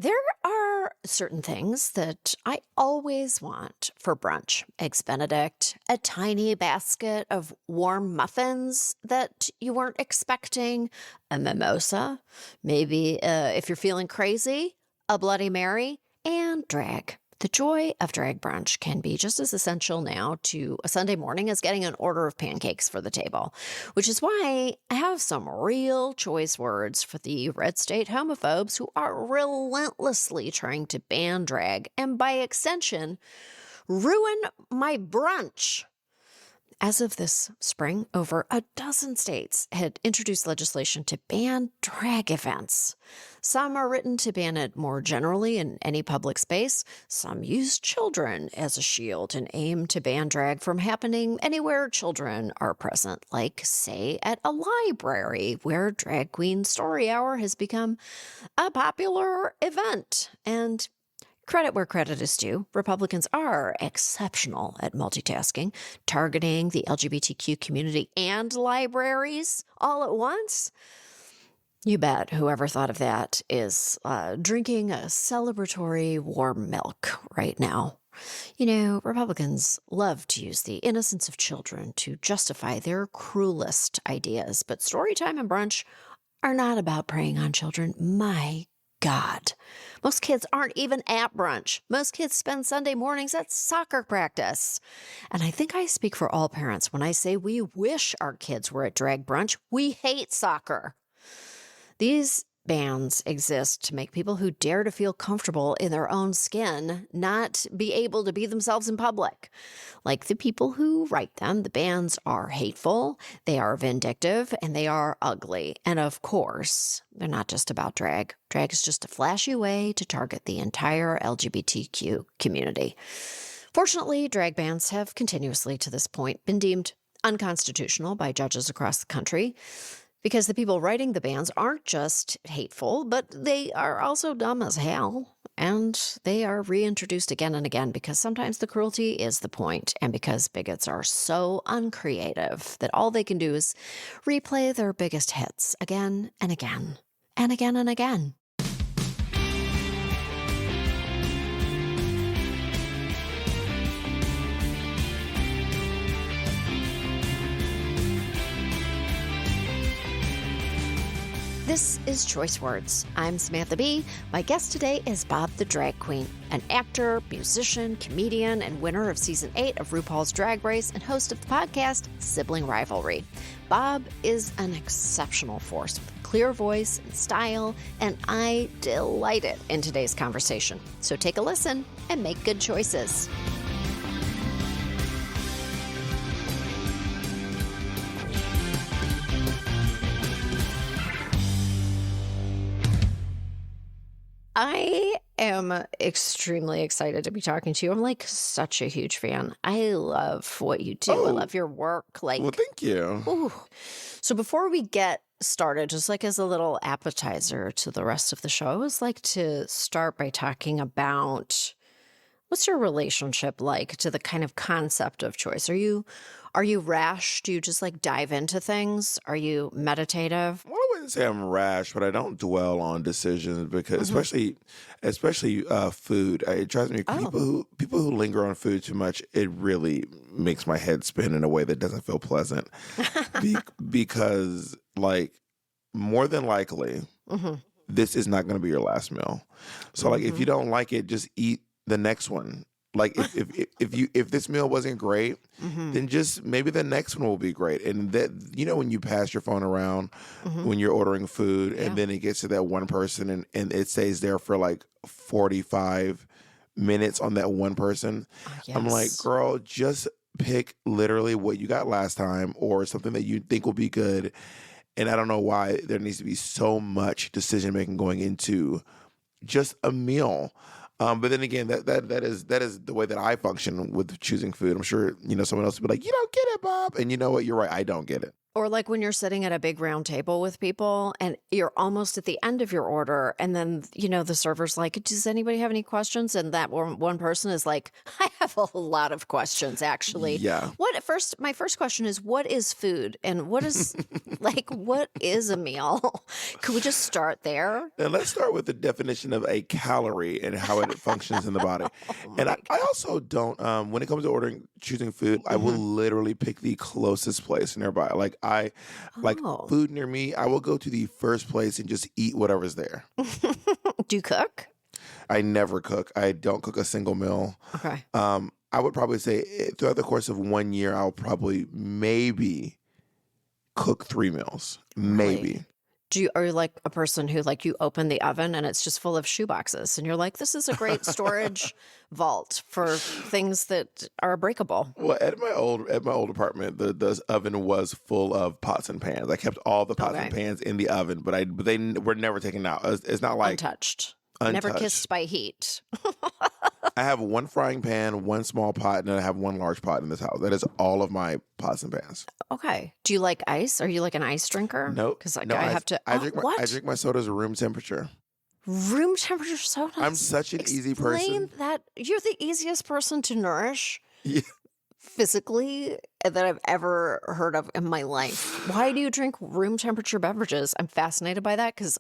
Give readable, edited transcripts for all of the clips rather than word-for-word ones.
There are certain things that I always want for brunch. Eggs Benedict, a tiny basket of warm muffins that you weren't expecting, a mimosa, maybe if you're feeling crazy, a Bloody Mary, and drag. The joy of drag brunch can be just as essential now to a Sunday morning as getting an order of pancakes for the table, which is why I have some real choice words for the red state homophobes who are relentlessly trying to ban drag and, by extension, ruin my brunch. As of this spring, over a dozen states had introduced legislation to ban drag events. Some are written to ban it more generally in any public space. Some use children as a shield and aim to ban drag from happening anywhere children are present, like, say, at a library where Drag Queen Story Hour has become a popular event. And credit where credit is due. Republicans are exceptional at multitasking, targeting the LGBTQ community and libraries all at once. You bet whoever thought of that is drinking a celebratory warm milk right now. You know, Republicans love to use the innocence of children to justify their cruelest ideas, but Storytime and Brunch are not about preying on children. My God. Most kids aren't even at brunch. Most kids spend Sunday mornings at soccer practice. And I think I speak for all parents when I say we wish our kids were at drag brunch. We hate soccer. These bans exist to make people who dare to feel comfortable in their own skin not be able to be themselves in public. Like the people who write them, the bans are hateful, they are vindictive, and they are ugly. And of course, they're not just about drag. Drag is just a flashy way to target the entire LGBTQ community. Fortunately, drag bans have continuously to this point been deemed unconstitutional by judges across the country, because the people writing the bans aren't just hateful, but they are also dumb as hell. And they are reintroduced again and again because sometimes the cruelty is the point, and because bigots are so uncreative that all they can do is replay their biggest hits again and again and again and again. This is Choice Words. I'm Samantha Bee. My guest today is Bob the Drag Queen, an actor, musician, comedian, and winner of Season 8 of RuPaul's Drag Race and host of the podcast Sibling Rivalry. Bob is an exceptional force with clear voice and style, and I delighted in today's conversation. So take a listen and make good choices. I am extremely excited to be talking to you. I'm like such a huge fan. I love what you do. I love your work. Well, thank you. Ooh. So before we get started, just like as a little appetizer to the rest of the show, I always like to start by talking about what's your relationship like to the kind of concept of choice? Are you rash? Do you just like dive into things? Are you meditative? Well, I wouldn't say I'm rash, but I don't dwell on decisions because, especially food. It drives me. People who linger on food too much. It really makes my head spin in a way that doesn't feel pleasant. Because, like, more than likely, this is not going to be your last meal. So, like, if you don't like it, just eat the next one. Like if this meal wasn't great, then just maybe the next one will be great. And that, you know, when you pass your phone around when you're ordering food and then it gets to that one person and it stays there for like 45 minutes on that one person. Yes. I'm like, girl, just pick literally what you got last time or something that you think will be good. And I don't know why there needs to be so much decision making going into just a meal. But then again, that is the way that I function with choosing food. I'm sure, you know, someone else will be like, you don't get it, Bob. And you know what? You're right. I don't get it. Or like when you're sitting at a big round table with people and you're almost at the end of your order, and then, the server's like, does anybody have any questions? And that one person is like, I have a lot of questions, actually. Yeah. My first question is, what is food? And what is a meal? Could we just start there? And let's start with the definition of a calorie and how it functions in the body. Oh And my I also don't, when it comes to choosing food, I will literally pick the closest place nearby. Like like Oh. food near me, I will go to the first place and just eat whatever's there. Do you cook? I never cook. I don't cook a single meal. Okay. I would probably say throughout the course of 1 year, I'll probably maybe cook 3 meals. Maybe. Really? Are you like a person who like you open the oven and it's just full of shoe boxes and you're like, this is a great storage vault for things that are breakable? Well, at my old apartment, the oven was full of pots and pans. I kept all the pots and Okay. pans in the oven, but they were never taken out. It's not like Untouched. Never untouched. kissed by heat. I have one frying pan, one small pot, and I have one large pot in this house. That is all of my pots and pans. Okay. Do you like ice? Are you like an ice drinker? No, Because like no I ice. have to. I Oh, drink my what? I drink my sodas room temperature. Room temperature sodas. I'm such an easy Explain person. that you're the easiest person to nourish Yeah. physically that I've ever heard of in my life. Why do you drink room temperature beverages? I'm fascinated by that because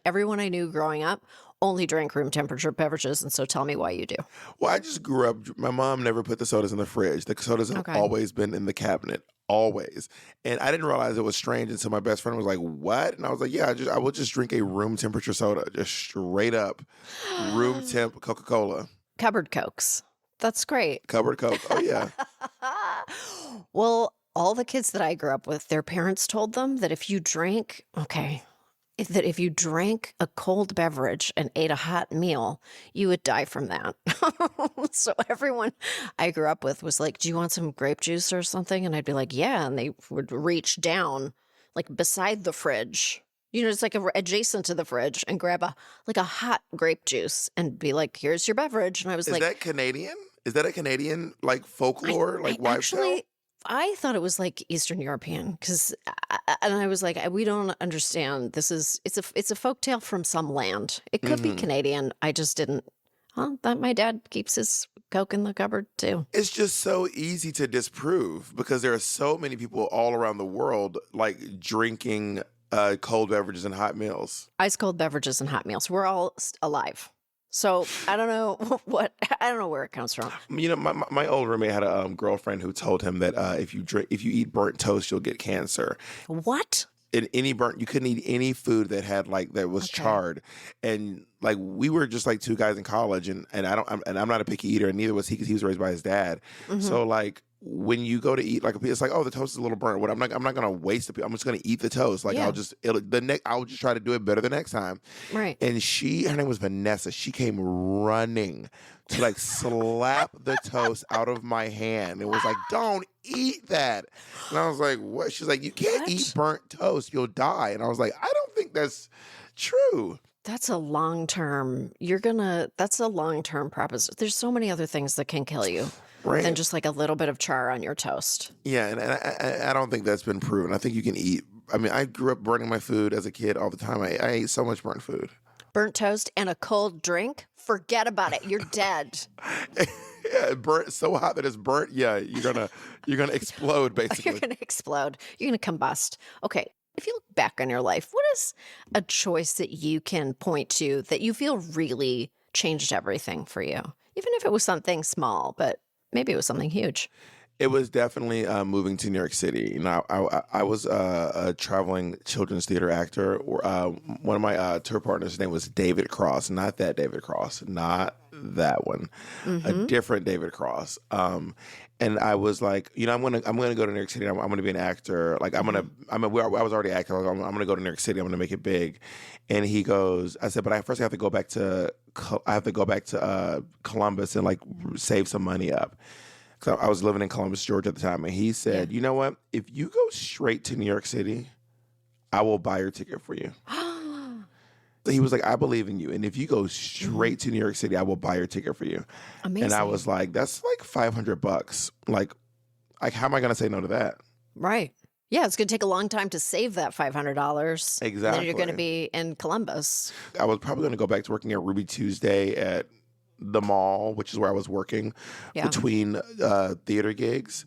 everyone I knew growing up only drank room temperature beverages. And so tell me why you do. Well, I just grew up. My mom never put the sodas in the fridge. The sodas have Okay. always been in the cabinet, always. And I didn't realize it was strange until my best friend was like, "What?" And I was like, "Yeah, I will just drink a room temperature soda, just straight up room temp Coca-Cola, Cupboard Cokes. That's great. cupboard Coke." Oh yeah, Well, all the kids that I grew up with, their parents told them that if you drank, that if you drank a cold beverage and ate a hot meal, you would die from that. So everyone I grew up with was like, do you want some grape juice or something? And I'd be like, yeah. And they would reach down like beside the fridge. It's like adjacent to the fridge and grab a hot grape juice and be like, here's your beverage. And I was is like, that Canadian? Is that a Canadian like folklore, like I wives' tale? actually, I thought it was like Eastern European because, and I was like, we don't understand. It's a folktale from some land. It could be Mhm. Canadian. I just didn't. Well, that my dad keeps his Coke in the cupboard too. It's just so easy to disprove because there are so many people all around the world like drinking cold beverages and hot meals. Ice cold beverages and hot meals. We're all alive. So I don't know I don't know where it comes from. My old roommate had a girlfriend who told him that if you eat burnt toast, you'll get cancer. What? You couldn't eat any food that was Okay. charred, and like we were just like two guys in college, and I'm not a picky eater, and neither was he because he was raised by his dad. Mhm. So like when you go to eat, like it's like, oh, the toast is a little burnt. What I'm not gonna waste it. I'm just gonna eat the toast. Like Yeah. I'll just try to do it better the next time. Right. And her name was Vanessa. She came running to like slap the toast out of my hand and was like, "Don't eat that." And I was like, "What?" She's like, "You can't What? eat burnt toast. You'll die." And I was like, "I don't think that's true." That's a long-term that's a long-term proposition. There's so many other things that can kill you Right? than just like a little bit of char on your toast. Yeah, and I don't think that's been proven. I think you can eat. I mean, I grew up burning my food as a kid all the time. I ate so much burnt food. Burnt toast and a cold drink? Forget about it. You're dead. Yeah, burnt so hot that it's burnt. Yeah, you're gonna explode You're basically. going to explode. You're going to combust. Okay. If you look back on your life, what is a choice that you can point to that you feel really changed everything for you? Even if it was something small, but maybe it was something huge. It was definitely moving to New York City. I was a traveling children's theater actor. One of my tour partners' his name was David Cross, not that David Cross, not that one, a different David Cross. And I was like, I'm gonna go to New York City. I'm gonna be an actor. Like I was already acting. I'm gonna go to New York City. I'm gonna make it big. And he goes, I said, but first I have to go back to Columbus and like save some money up. So I was living in Columbus, Georgia at the time, and he said, "You know what? If you go straight to New York City, I will buy your ticket for you." So he was like, "I believe in you, and if you go straight to New York City, I will buy your ticket for you." Amazing. And I was like, "That's like $500. Like how am I going to say no to that?" Right. Yeah, it's going to take a long time to save that $500. And then you're going to Exactly. be in Columbus. I was probably going to go back to working at Ruby Tuesday at the mall, which is where I was working Yeah. between theater gigs.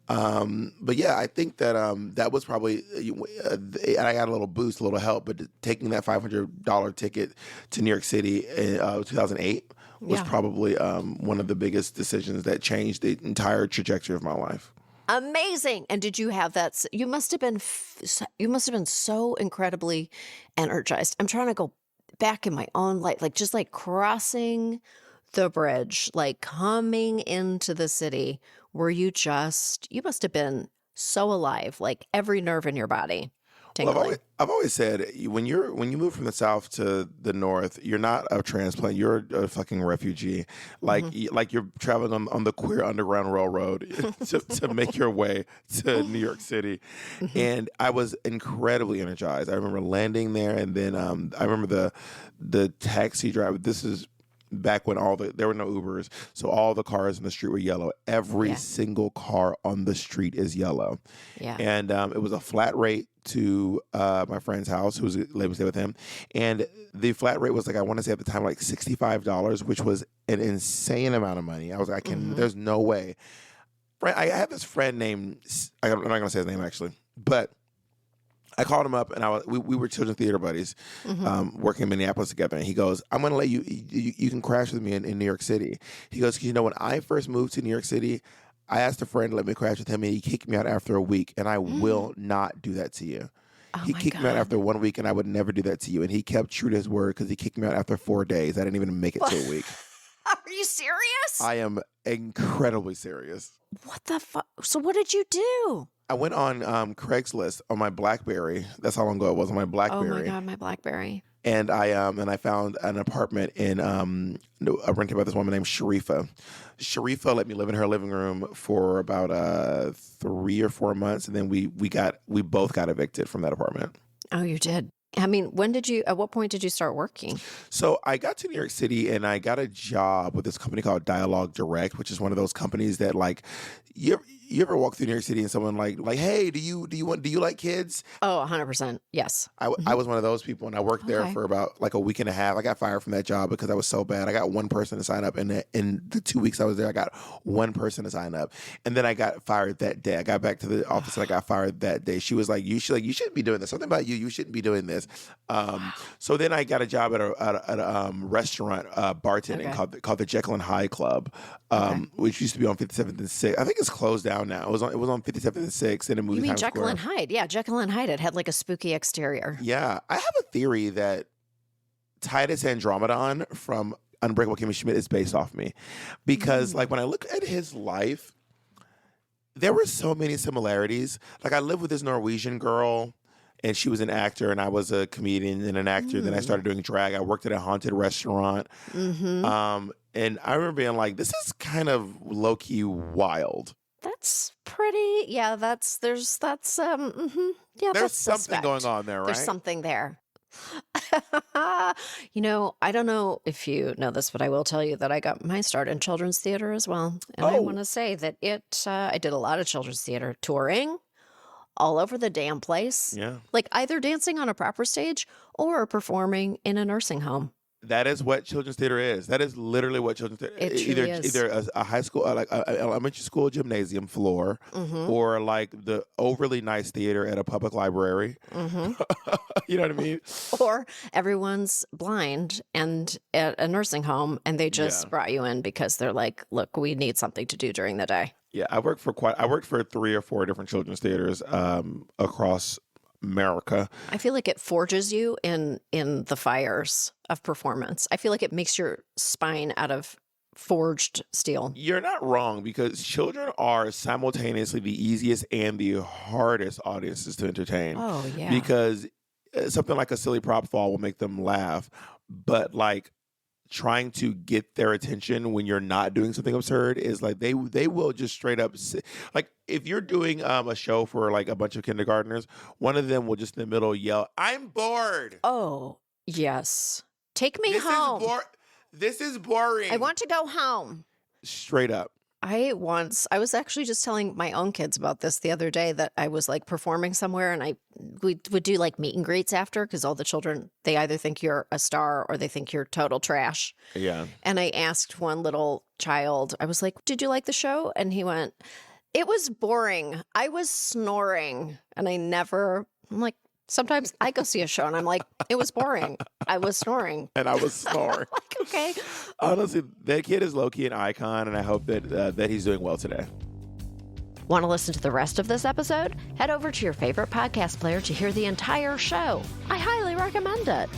But yeah, I think that that was probably, and I got a little boost, a little help, but taking that $500 ticket to New York City in 2008 was Yeah. probably one of the biggest decisions that changed the entire trajectory of my life. Amazing. And did you have that? You must have been, you must have been so incredibly energized. I'm trying to go back in my own life, like just like crossing the bridge, like coming into the city. Were you just, you must have been so alive, like every nerve in your body Well, tingling. I've always said when you move from the south to the north, you're not a transplant. You're a fucking refugee. Like Mhm. like you're traveling on the queer underground railroad to make your way to New York City. Mhm. And I was incredibly energized. I remember landing there, and then I remember the taxi driver. This is back when there were no Ubers, so all the cars in the street were yellow. Every Yeah. single car on the street is yellow. Yeah. And it was a flat rate to my friend's house, who was let me stay with him. And the flat rate was like, I want to say at the time, like $65, which was an insane amount of money. I was like, Mhm. there's no way. I have this friend named, I'm not going to say his name actually, but I called him up, and we were children's theater buddies, Mhm. working in Minneapolis together. And he goes, "I'm going to let you can crash with me in New York City." He goes, "'Cause when I first moved to New York City, I asked a friend to let me crash with him, and he kicked me out after a week. And I will not do that to you. Oh He my kicked me out God. after 1 week, and I would never do that to you. And he kept true to his word because he kicked me out after 4 days. I didn't even make it to a week. Are you serious? I am incredibly serious." What the fuck? So what did you do? I went on Craigslist on my BlackBerry. That's how long ago it was on my Oh my BlackBerry. God, my BlackBerry. And I found an apartment in rented by this woman named Sharifa. Sharifa let me live in her living room for about 3 or 4 months, and then we both got evicted from that apartment. Oh, you did. I mean, at what point did you start working? So I got to New York City, and I got a job with this company called Dialogue Direct, which is one of those companies that, like, you ever walk through New York City and someone like, hey, do you like kids? Oh, 100%. Yes. I was one of those people, and I worked there Okay. for about like a week and a half. I got fired from that job because I was so bad. I got one person to sign up, and in the 2 weeks I was there, I got one person to sign up, and then I got fired that day. I got back to the office and I got fired that day. She was like, you shouldn't be doing this. Something about you shouldn't be doing this. So then I got a job at a restaurant bartending Okay. called the Jekyll and Hyde Club, Okay. which used to be on 57th and 6th. I think it's closed down now. It was on 57th and 6th, and it moved You to mean Times Jekyll Square. and Hyde? Yeah, Jekyll and Hyde. It had like a spooky exterior. Yeah, I have a theory that Titus Andromedon from Unbreakable Kimmy Schmidt is based off me, because like when I look at his life, there were so many similarities. Like I lived with this Norwegian girl, and she was an actor, and I was a comedian and an actor. Then I started doing drag. I worked at a haunted restaurant, Mm-hmm. and I remember being like, "This is kind of low key wild." That's pretty. Yeah, yeah, There's that's something suspect. going on there, There's right? something there. I don't know if you know this, but I will tell you that I got my start in children's theater as well. And I want Oh, to say that I did a lot of children's theater touring all over the damn place, yeah. like either dancing on a proper stage or performing in a nursing home. That is what children's theater is. That is literally what children's theater. It truly is. Either a high school, like a elementary school gymnasium floor, Mm-hmm. or like the overly nice theater at a public library. Mm-hmm. You know what I mean? Or everyone's blind and at a nursing home, and they just Yeah. brought you in because they're like, look, we need something to do during the day. Yeah, I worked for 3 or 4 different children's theaters across America. I feel like it forges you in the fires of performance. I feel like it makes your spine out of forged steel. You're not wrong, because children are simultaneously the easiest and the hardest audiences to entertain. Oh yeah. Because something like a silly prop fall will make them laugh, but like trying to get their attention when you're not doing something absurd is like they will just straight up like if you're doing a show for like a bunch of kindergartners, one of them will just in the middle yell, "I'm bored. Oh yes. Take me This home. is This is boring." I want to go home. Straight up. I was actually just telling my own kids about this the other day, that I was like performing somewhere, and we would do like meet and greets after, because all the children, they either think you're a star or they think you're total trash. Yeah. And I asked one little child, I was like, "Did you like the show?" And he went, "It was boring. I was snoring." And I'm like, sometimes I go see a show and I'm like, "It was boring. I was snoring." And I was snoring. Like, okay. Honestly, that kid is low-key an icon, and I hope that he's doing well today. Want to listen to the rest of this episode? Head over to your favorite podcast player to hear the entire show. I highly recommend it.